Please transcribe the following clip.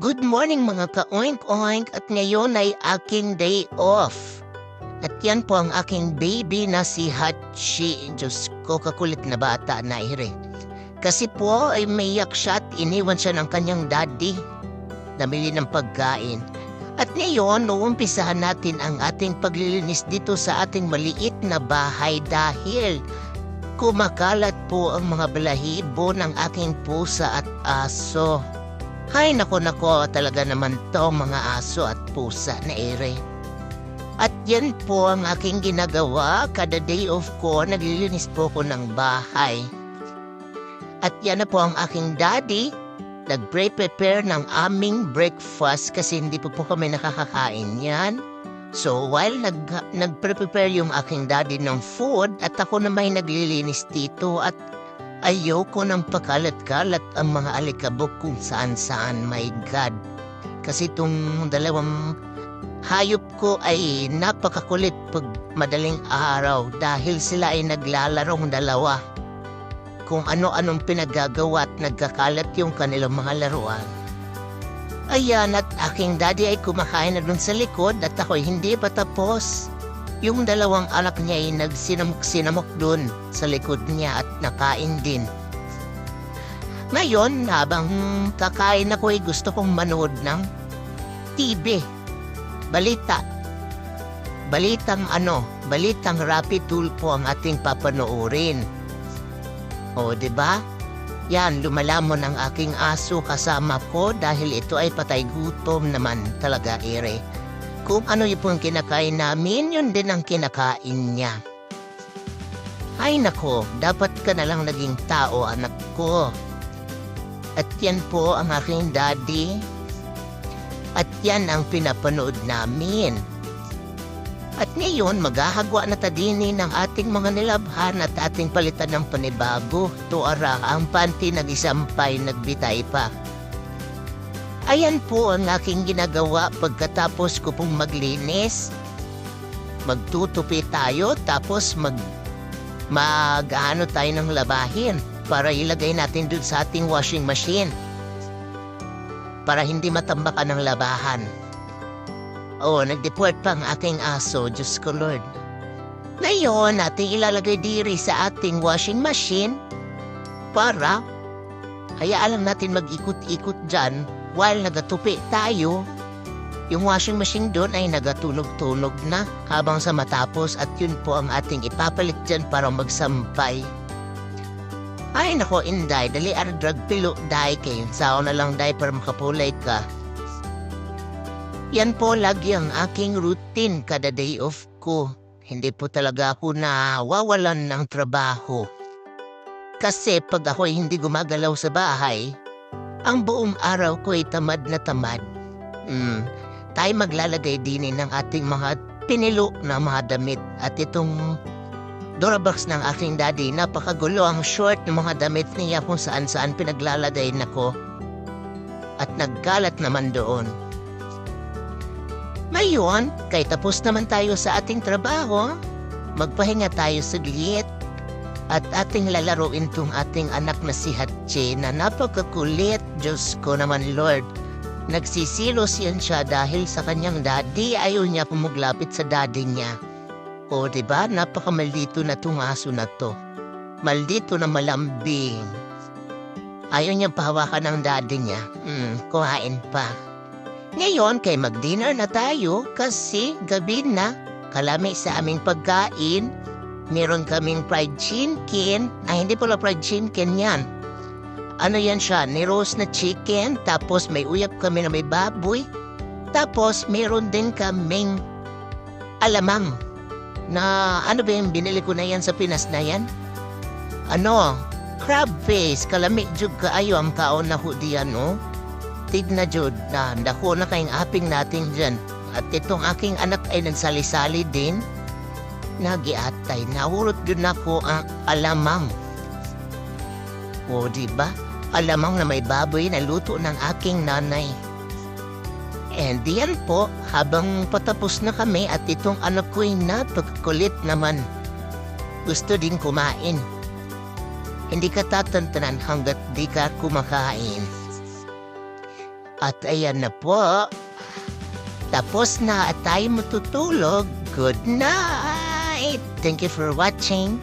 Good morning mga ka-oink-oink at ngayon ay aking day off. At yan po ang aking baby na si Hachi. Diyos ko, kakulit na bata na ire. Kasi po ay maiyak siya at iniwan siya ng kanyang daddy. Namili ng pagkain. At ngayon, uumpisahan natin ang ating paglilinis dito sa ating maliit na bahay dahil kumakalat po ang mga balahibo ng aking pusa at aso. Hay nako, talaga naman to mga aso at pusa na ere. At yan po ang aking ginagawa kada day off ko, naglilinis po ko ng bahay. At yan na po ang aking daddy, nag-prepare ng aming breakfast kasi hindi po kami nakakakain yan. So while nag-prepare yung aking daddy ng food at ako na may naglilinis dito at ayoko ng pakalat-kalat ang mga alikabok kung saan-saan, my God. Kasi itong dalawang hayop ko ay napakakulit pag madaling araw dahil sila ay naglalarong dalawa. Kung ano-anong pinagagawa at nagkakalat yung kanilang mga laruan. Ayan, at aking daddy ay kumakain na dun sa likod at ako'y hindi pa tapos. Yung dalawang anak niya ay nagsinamok-sinamok dun sa likod niya at nakain din. Ngayon, habang kakain ako ay gusto kong manood ng TV. Balita. Balitang Rapi Tulfo ang ating papanoorin. O, diba? Yan, lumalamon ang aking aso kasama ko dahil ito ay patay gutom naman talaga ere. Kung ano yung kinakain namin, yun din ang kinakain niya. Ay nako, dapat ka na lang naging tao, anak ko. At yan po ang aking daddy. At yan ang pinapanood namin. At ngayon, maghahagwa na tadini ng ating mga nilabhan at ating palitan ng panibago. Tuara, ang panty nag-isampay, nagbitay pa. Ayan po ang aking ginagawa pagkatapos ko pong maglinis. Magtutupi tayo tapos mag-ano tayo ng labahin para ilagay natin dun sa ating washing machine. Para hindi matambakan ng labahan. Oh, nag-deport pa ang aking aso, Diyos ko Lord. Ngayon, natin ilalagay diri sa ating washing machine para hayaan lang natin mag-ikot-ikot dyan. While nagatupi tayo, yung washing machine doon ay nagatulog-tulog na habang sa matapos at yun po ang ating ipapalit dyan para magsampay. Ay nako, Inday, dali drag pilo, day kayo. Sao na lang, day, para makapulay ka. Yan po lagi ang aking routine kada day off ko. Hindi po talaga ako nawawalan ng trabaho. Kasi pag ako'y hindi gumagalaw sa bahay, ang buong araw ko ay tamad na tamad. Tayo maglalagay din ng ating mga pinilo na mga damit. At itong Durabox ng aking daddy, napakagulo ang short ng mga damit niya kung saan-saan pinaglalagay nako. At nagkalat naman doon. Ngayon, kay tapos naman tayo sa ating trabaho, magpahinga tayo saglit. At ating lalaruin tong ating anak na si Hachi na napakakulit. Diyos ko naman Lord. Nagsisilos yan siya dahil sa kanyang daddy. Ayaw niya pumuglapit sa daddy niya. O diba, napakamaldito na tong aso na to. Maldito na malambing. Ayaw niya pahawakan ng daddy niya. Kuhain pa. Ngayon, kay mag-dinner na tayo kasi gabi na. Kalami sa aming pagkain. Meron kaming fried chicken. Ay, hindi pala fried chicken yan. Ano yan siya? Ni-roast na chicken. Tapos may uyap kami na may baboy. Tapos meron din kaming alamang. Na ano ba yung binili ko na yan sa Pinas na yan? Crab face. Kalami jud kaayo ang kaon na ho diyan, no? Tigna jud na dako na kayong aping natin dyan. At itong aking anak ay nagsali-sali din. Nagiatay, nahurot din ako ang alamang. O diba? Alamang na may baboy na luto ng aking nanay. And yan po, habang patapos na kami at itong anak ko'y napagkulit naman. Gusto din kumain. Hindi ka tatantanan hanggat di ka kumakain. At ayan na po. Tapos na at tayo matutulog. Good night! Thank you for watching.